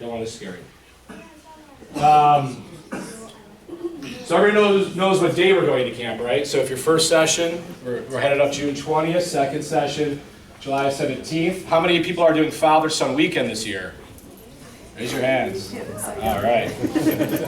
Don't want to scare you. So everybody knows what day we're going to camp, right? So if your first session, we're headed up June 20th, second session, July 17th. How many people are doing Father-Son weekend this year? Raise your hands. All right.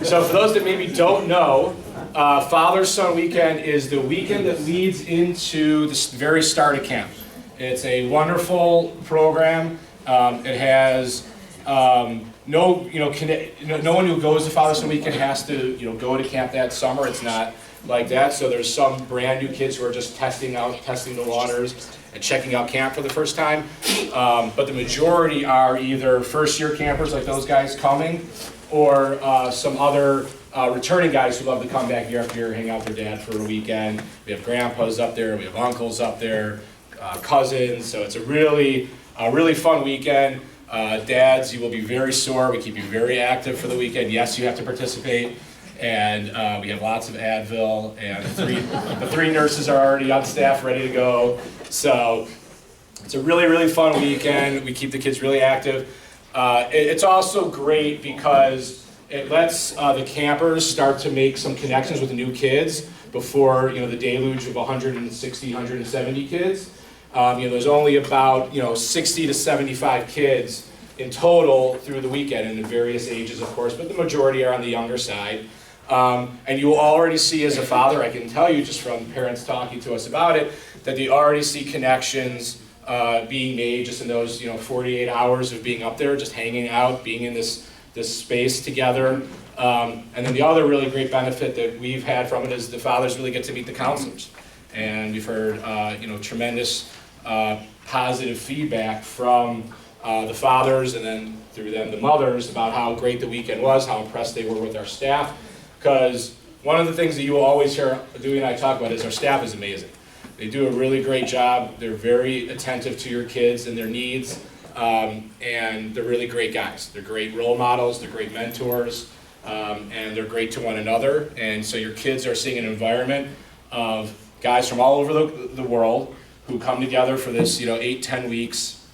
So for those that maybe don't know, Father-Son weekend is the weekend that leads into the very start of camp. It's a wonderful program. It has no one who goes to Father-Son weekend has to go to camp that summer. It's not like that. So there's some brand new kids who are just testing the waters and checking out camp for the first time. But the majority are either first-year campers like those guys coming, or some other returning guys who love to come back year after year, hang out with their dad for a weekend. We have grandpas up there, we have uncles up there, cousins. So it's a really fun weekend. Dads, you will be very sore. We keep you very active for the weekend. Yes, you have to participate. And we have lots of Advil, and the three nurses are already on staff, ready to go. So it's a really fun weekend. We keep the kids really active. It's also great because it lets the campers start to make some connections with the new kids before the deluge of 160, 170 kids. There's only about 60 to 75 kids in total through the weekend, and in various ages, of course, but the majority are on the younger side. And you will already see as a father, I can tell you just from parents talking to us about it, that they already see connections being made just in those 48 hours of being up there, just hanging out, being in this space together. And then the other really great benefit that we've had from it is the fathers really get to meet the counselors. And we've heard tremendous positive feedback from the fathers, and then through them the mothers, about how great the weekend was, how impressed they were with our staff. Because one of the things that you will always hear Dewey and I talk about is our staff is amazing. They do a really great job. They're very attentive to your kids and their needs, and they're really great guys. They're great role models, they're great mentors, and they're great to one another. And so your kids are seeing an environment of guys from all over the world who come together for this 8-10 weeks,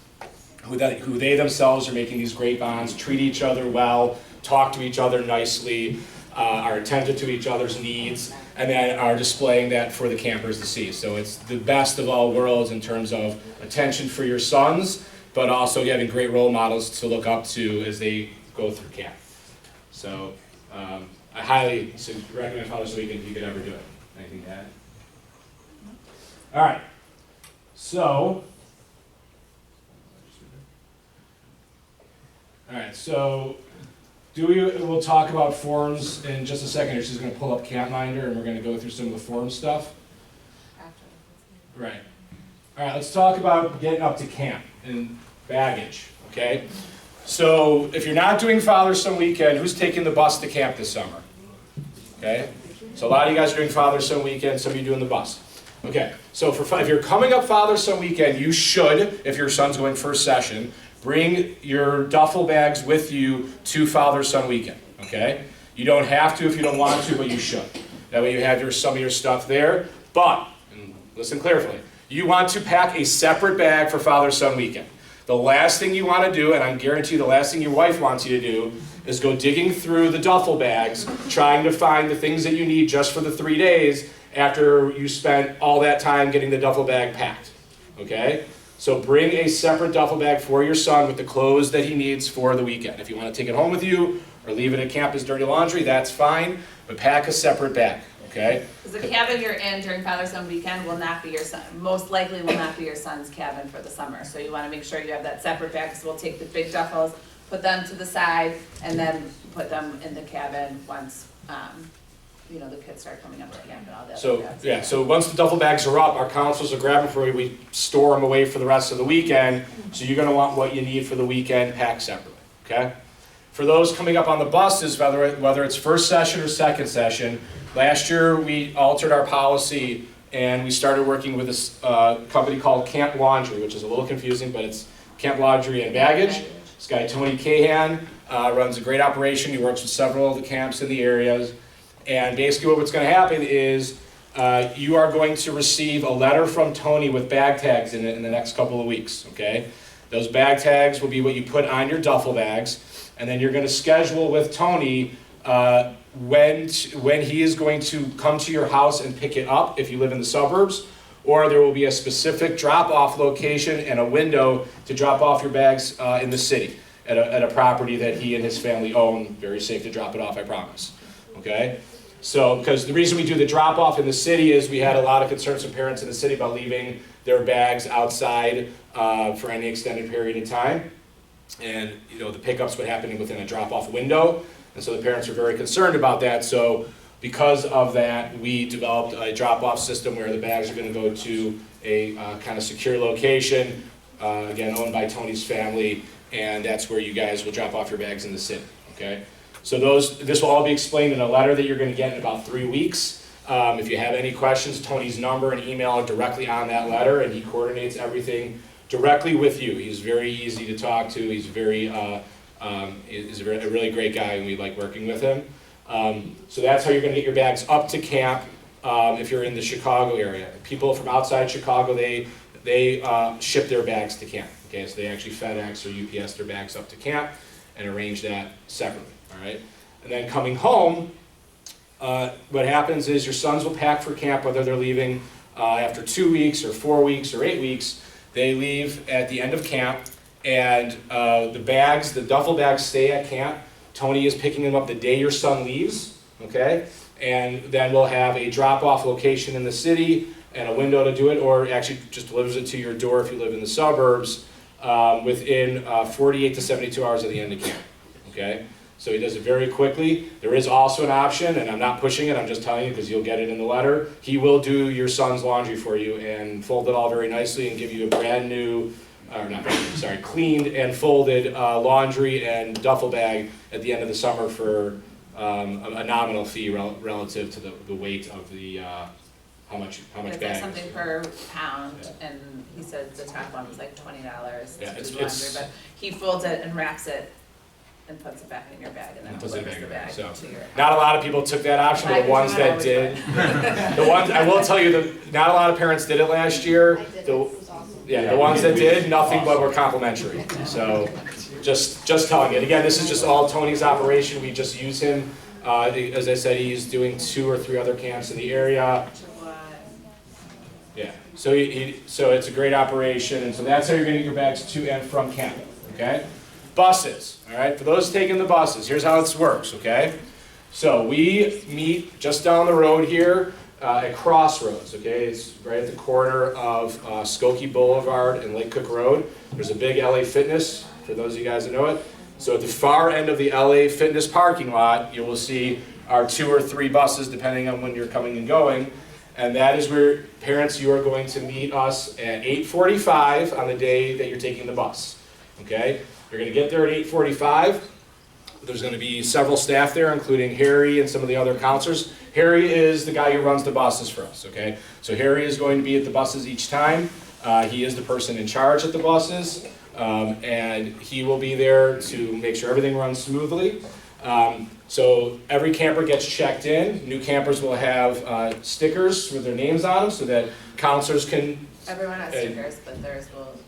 who they themselves are making these great bonds, treat each other well, talk to each other nicely, are attentive to each other's needs, and then are displaying that for the campers to see. So it's the best of all worlds in terms of attention for your sons, but also having great role models to look up to as they go through camp. So I highly recommend Father's Weekend if you could ever do it. Anything to add? All right. So Dewey will talk about forms in just a second. She's going to pull up CampMinder, and we're going to go through some of the form stuff. Right. All right, let's talk about getting up to camp and baggage, okay? So if you're not doing Father-Son weekend, who's taking the bus to camp this summer? Okay? So a lot of you guys are doing Father-Son weekend, some of you doing the bus. Okay, so if you're coming up Father-Son weekend, you should, if your son's going first session, bring your duffel bags with you to Father-Son weekend, okay? You don't have to if you don't want to, but you should. That way you have some of your stuff there. But, and listen carefully, you want to pack a separate bag for Father-Son weekend. The last thing you want to do, and I guarantee the last thing your wife wants you to do, is go digging through the duffel bags, trying to find the things that you need just for the 3 days after you spent all that time getting the duffel bag packed, okay? So bring a separate duffel bag for your son with the clothes that he needs for the weekend. If you want to take it home with you or leave it at camp as dirty laundry, that's fine, but pack a separate bag, okay? Because the cabin you're in during Father-Son weekend will not be your son, most likely will not be your son's cabin for the summer. So you want to make sure you have that separate bag, because we'll take the big duffels, put them to the side, and then put them in the cabin once the kids start coming up to camp and all that. So once the duffel bags are up, our counselors will grab them for you. We store them away for the rest of the weekend. So you're going to want what you need for the weekend packed separately, okay? For those coming up on the buses, whether it's first session or second session, last year we altered our policy and we started working with this company called Camp Laundry, which is a little confusing, but it's Camp Laundry and Baggage. This guy, Tony Cahan, runs a great operation. He works with several of the camps in the areas. And basically what's going to happen is you are going to receive a letter from Tony with bag tags in it in the next couple of weeks, okay? Those bag tags will be what you put on your duffel bags. and then you're going to schedule with Tony when he is going to come to your house and pick it up if you live in the suburbs, or there will be a specific drop-off location and a window to drop off your bags in the city at a property that he and his family own. Very safe to drop it off, I promise. Okay? So, because the reason we do the drop-off in the city is we had a lot of concerns from parents in the city about leaving their bags outside for any extended period of time. And, you know, the pickups would happen within a drop-off window. And so the parents are very concerned about that. So because of that, we developed a drop-off system where the bags are going to go to a kind of secure location, again, owned by Tony's family, and that's where you guys will drop off your bags in the city, okay? So this will all be explained in a letter that you're going to get in about 3 weeks. If you have any questions, Tony's number and email are directly on that letter, and he coordinates everything directly with you. He's very easy to talk to. He's a really great guy, and we like working with him. So that's how you're going to get your bags up to camp if you're in the Chicago area. People from outside Chicago, they ship their bags to camp. Okay, so they actually FedEx or UPS their bags up to camp and arrange that separately. All right, and then coming home, what happens is your sons will pack for camp, whether they're leaving after 2 weeks or 4 weeks or 8 weeks. They leave at the end of camp, and the duffel bags stay at camp. Tony is picking them up the day your son leaves, okay? And then we'll have a drop-off location in the city and a window to do it, or actually just delivers it to your door if you live in the suburbs within 48 to 72 hours of the end of camp, okay? So he does it very quickly. There is also an option, and I'm not pushing it, I'm just telling you because you'll get it in the letter. He will do your son's laundry for you and fold it all very nicely and give you a brand new, cleaned and folded laundry and duffel bag at the end of the summer for a nominal fee relative to the weight of the how much It's bag. like something per pound, and he said the top one was like $20 Yeah, to do laundry, but he folds it and wraps it and puts it back in your bag and then delivers the bag So, to your house. not a lot of people took that option, but the ones that did, the ones, I will tell you, not a lot of parents did it last year. I did it, The- it was awesome. Yeah, the ones that did, nothing but were complimentary. So, just telling you. And again, this is just all Tony's operation. We just use him. As I said, he's doing 2 or 3 other camps in the area. Yeah. So so it's a great operation, and so that's how you're going to get your bags to and from camp. Okay. Buses. All right. For those taking the buses, here's how this works. Okay. So we meet just down the road here. At Crossroads, okay? It's right at the corner of Skokie Boulevard and Lake Cook Road. There's a big LA Fitness, for those of you guys that know it. So at the far end of the LA Fitness parking lot, you will see our 2 or 3 buses, depending on when you're coming and going. And that is where, parents, you are going to meet us at 8:45 on the day that you're taking the bus, okay? You're going to get there at 8:45. There's going to be several staff there, including Harry and some of the other counselors. Harry is the guy who runs the buses for us, okay? So Harry is going to be at the buses each time. He is the person in charge at the buses, and he will be there to make sure everything runs smoothly. So every camper gets checked in. New campers will have stickers with their names on them so that counselors can... Everyone has stickers, but theirs will...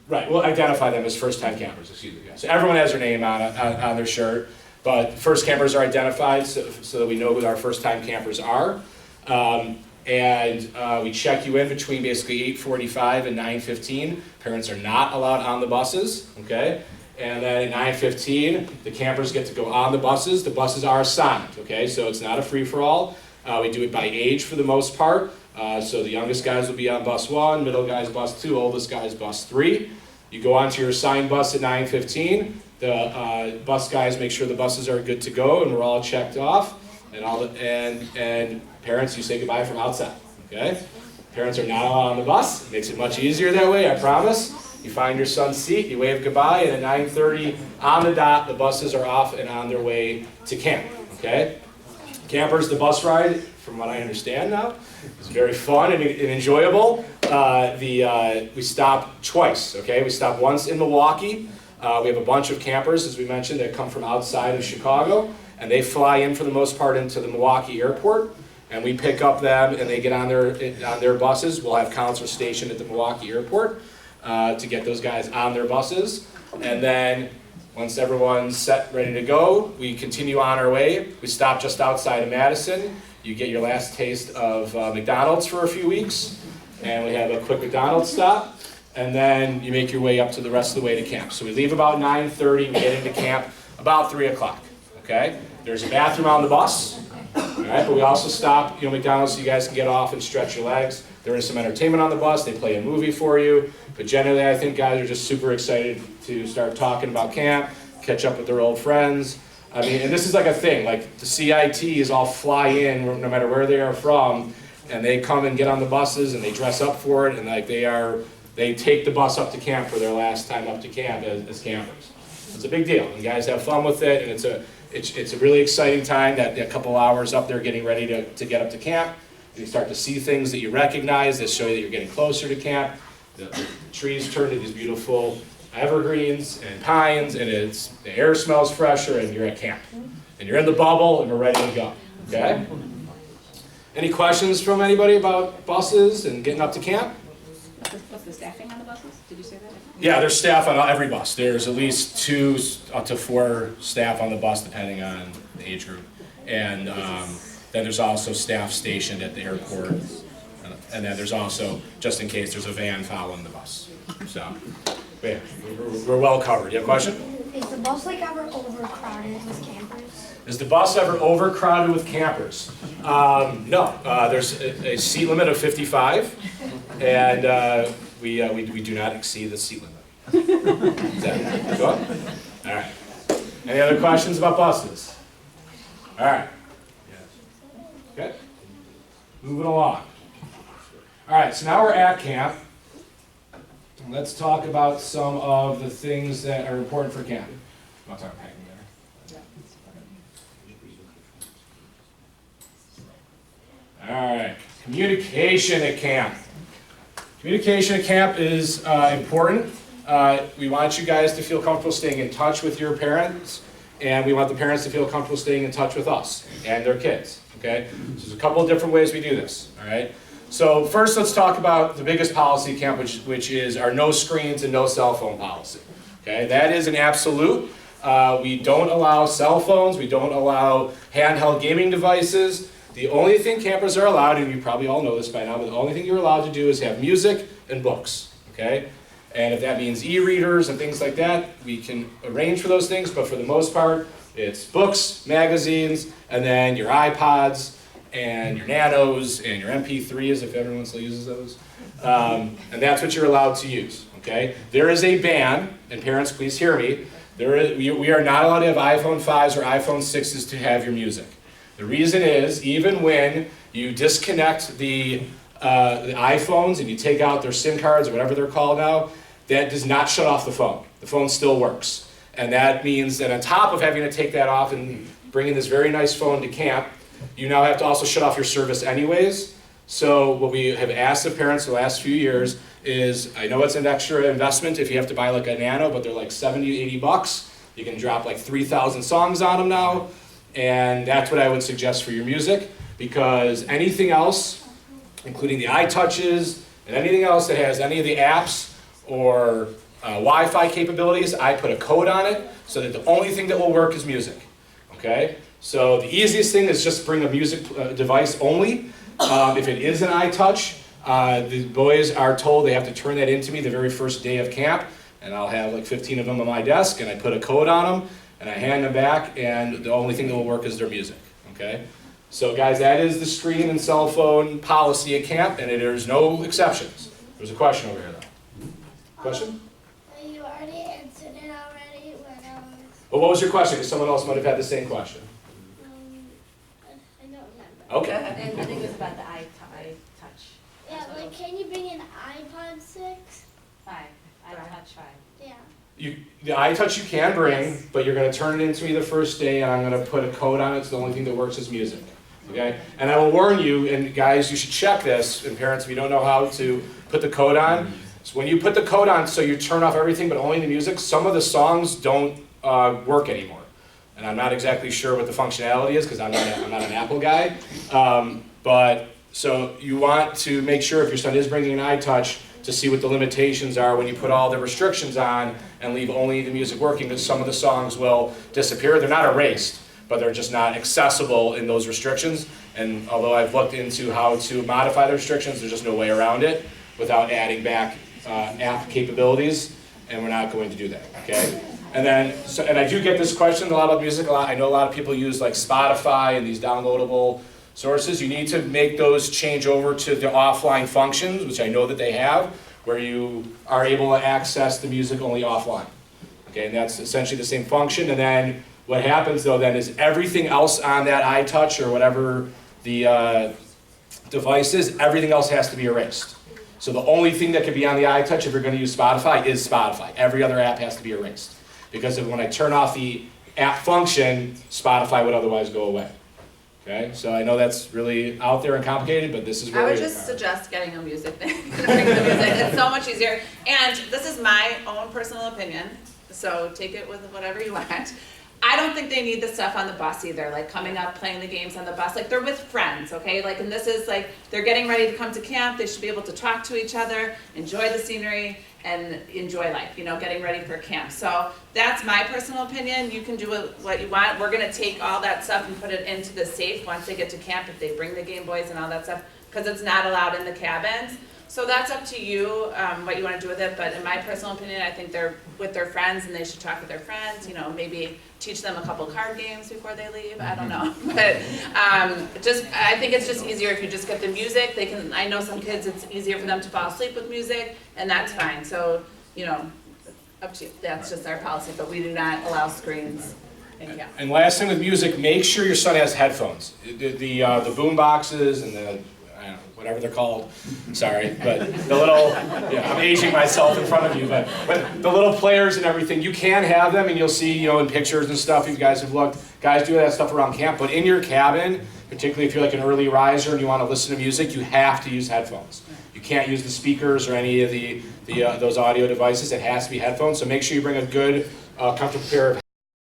Right, we'll identify them as first-time campers, excuse me. So everyone has their name on their shirt, but first campers are identified so that we know who our first-time campers are. We check you in between basically 8:45 and 9:15. Parents are not allowed on the buses, okay? And then at 9:15, the campers get to go on the buses. The buses are assigned, okay? So it's not a free-for-all. We do it by age for the most part. So the youngest guys will be on bus 1, middle guys bus 2, oldest guys bus 3. You go onto your assigned bus at 9:15. The bus guys make sure the buses are good to go and we're all checked off. And parents, you say goodbye from outside, okay? Parents are not allowed on the bus. It makes it much easier that way, I promise. You find your son's seat, you wave goodbye, and at 9:30 on the dot, the buses are off and on their way to camp, okay? Campers, the bus ride, from what I understand now, is very fun and enjoyable. We stop twice, okay? We stop once in Milwaukee. We have a bunch of campers, as we mentioned, that come from outside of Chicago, and they fly in for the most part into the Milwaukee airport, and we pick up them and they get on their buses. We'll have counselors stationed at the Milwaukee airport to get those guys on their buses. And then Once everyone's set, ready to go, we continue on our way. We stop just outside of Madison. You get your last taste of McDonald's for a few weeks, and we have a quick McDonald's stop, and then you make your way up to the rest of the way to camp. So we leave about 9:30, we get into camp about 3 o'clock, okay? There's a bathroom on the bus, all right, but we also stop, McDonald's so you guys can get off and stretch your legs. There is some entertainment on the bus, they play a movie for you, but generally I think guys are just super excited to start talking about camp, catch up with their old friends. I mean, and this is like a thing, like the CITs all fly in no matter where they are from, and they come and get on the buses and they dress up for it, and like they take the bus up to camp for their last time up to camp as campers. It's a big deal, and guys have fun with it, and it's a really exciting time, that couple hours up there getting ready to get up to camp. You start to see things that you recognize that show you that you're getting closer to camp. The trees turn to these beautiful evergreens and pines, and the air smells fresher, and you're at camp. And you're in the bubble, and we're ready to go, okay? Any questions from anybody about buses and getting up to camp? What's the staffing on the buses? Did you say that? Yeah, there's staff on every bus. There's at least 2 up to 4 staff on the bus, depending on the age group. And then there's also staff stationed at the airport. And then there's also, just in case, there's a van following the bus. So, yeah, we're well covered. You have a question? Is the bus like ever overcrowded with campers? Is the bus ever overcrowded with campers? No. There's a seat limit of 55, and we do not exceed the seat limit. Is that go on? All right. Any other questions about buses? All right. Okay. Moving along. All right, so now we're at camp. Let's talk about some of the things that are important for camp. I'll talk packing there. All right, communication at camp. Communication at camp is important. We want you guys to feel comfortable staying in touch with your parents, and we want the parents to feel comfortable staying in touch with us and their kids, okay? So there's a couple of different ways we do this, all right? So first, let's talk about the biggest policy at camp, which is our no screens and no cell phone policy, okay? That is an absolute. We don't allow cell phones, we don't allow handheld gaming devices. The only thing campers are allowed, and you probably all know this by now, but the only thing you're allowed to do is have music and books, okay? And if that means e-readers and things like that, we can arrange for those things, but for the most part, it's books, magazines, and then your iPods, and your Nanos, and your MP3s, if everyone still uses those. And that's what you're allowed to use, okay? There is a ban, and parents, please hear me, we are not allowed to have iPhone 5s or iPhone 6s to have your music. The reason is, even when you disconnect the iPhones and you take out their SIM cards or whatever they're called now, that does not shut off the phone. The phone still works. And that means that on top of having to take that off and bringing this very nice phone to camp, you now have to also shut off your service anyways. So what we have asked the parents the last few years is, I know it's an extra investment if you have to buy like a Nano, but they're like 70, 80 bucks. You can drop like 3,000 songs on them now. And that's what I would suggest for your music, because anything else, including the iTouches and anything else that has any of the apps or Wi-Fi capabilities, I put a code on it so that the only thing that will work is music, okay? So the easiest thing is just bring a music device only. If it is an iTouch, the boys are told they have to turn that into me the very first day of camp, and I'll have like 15 of them on my desk, and I put a code on them, and I hand them back, and the only thing that will work is their music, okay? So guys, that is the screen and cell phone policy at camp, and there's no exceptions. There's a question over here, though. Question? You already answered it already when I was, Well, what was your question? Because someone else might have had the same question. I don't remember. Okay. And I think it was about the iTouch. Yeah, like can you bring an iPod 6? 5. iTouch 5. Yeah. The iTouch you can bring, but you're going to turn it into me the first day, and I'm going to put a code on it, so the only thing that works is music. Okay? And I will warn you, and guys, you should check this, and parents, if you don't know how to put the code on, so when you put the code on, so you turn off everything but only the music, some of the songs don't work anymore. And I'm not exactly sure what the functionality is, because I'm not an Apple guy. But so you want to make sure if your son is bringing an iTouch to see what the limitations are when you put all the restrictions on and leave only the music working, because some of the songs will disappear. They're not erased, but they're just not accessible in those restrictions. And although I've looked into how to modify the restrictions, there's just no way around it without adding back app capabilities, and we're not going to do that, okay? And then, and I do get this question a lot about music. I know a lot of people use like Spotify and these downloadable sources. You need to make those change over to the offline functions, which I know that they have, where you are able to access the music only offline. Okay, and that's essentially the same function. And then what happens though then is everything else on that iTouch or whatever the device is, everything else has to be erased. So the only thing that can be on the iTouch if you're going to use Spotify is Spotify. Every other app has to be erased. Because when I turn off the app function, Spotify would otherwise go away. Okay, so I know that's really out there and complicated, but this is I really... would just suggest getting a music thing. Bring the music. It's so much easier. And this is my own personal opinion, so take it with whatever you want. I don't think they need the stuff on the bus either, like coming up, playing the games on the bus. Like they're with friends, okay? Like, and this is like, they're getting ready to come to camp. They should be able to talk to each other, enjoy the scenery, and enjoy life, you know, getting ready for camp. So that's my personal opinion. You can do what you want. We're gonna take all that stuff and put it into the safe once they get to camp, if they bring the Game Boys and all that stuff, because it's not allowed in the cabins. So that's up to you, what you want to do with it, but in my personal opinion, I think they're with their friends and they should talk with their friends, you know, maybe teach them a couple card games before they leave, I don't know. But I think it's just easier if you just get the music. They can, I know some kids, it's easier for them to fall asleep with music, and that's fine. So, you know, up to you. That's just our policy, but we do not allow screens in camp. And last thing with music, make sure your son has headphones. The boom boxes and the, I don't know, whatever they're called, sorry, but the little, yeah, I'm aging myself in front of you, but the little players and everything, you can have them, and you'll see, you know, in pictures and stuff, you guys have looked, guys do that stuff around camp, but in your cabin, particularly if you're like an early riser and you want to listen to music, you have to use headphones. You can't use the speakers or any of those audio devices. It has to be headphones, so make sure you bring a good, comfortable pair of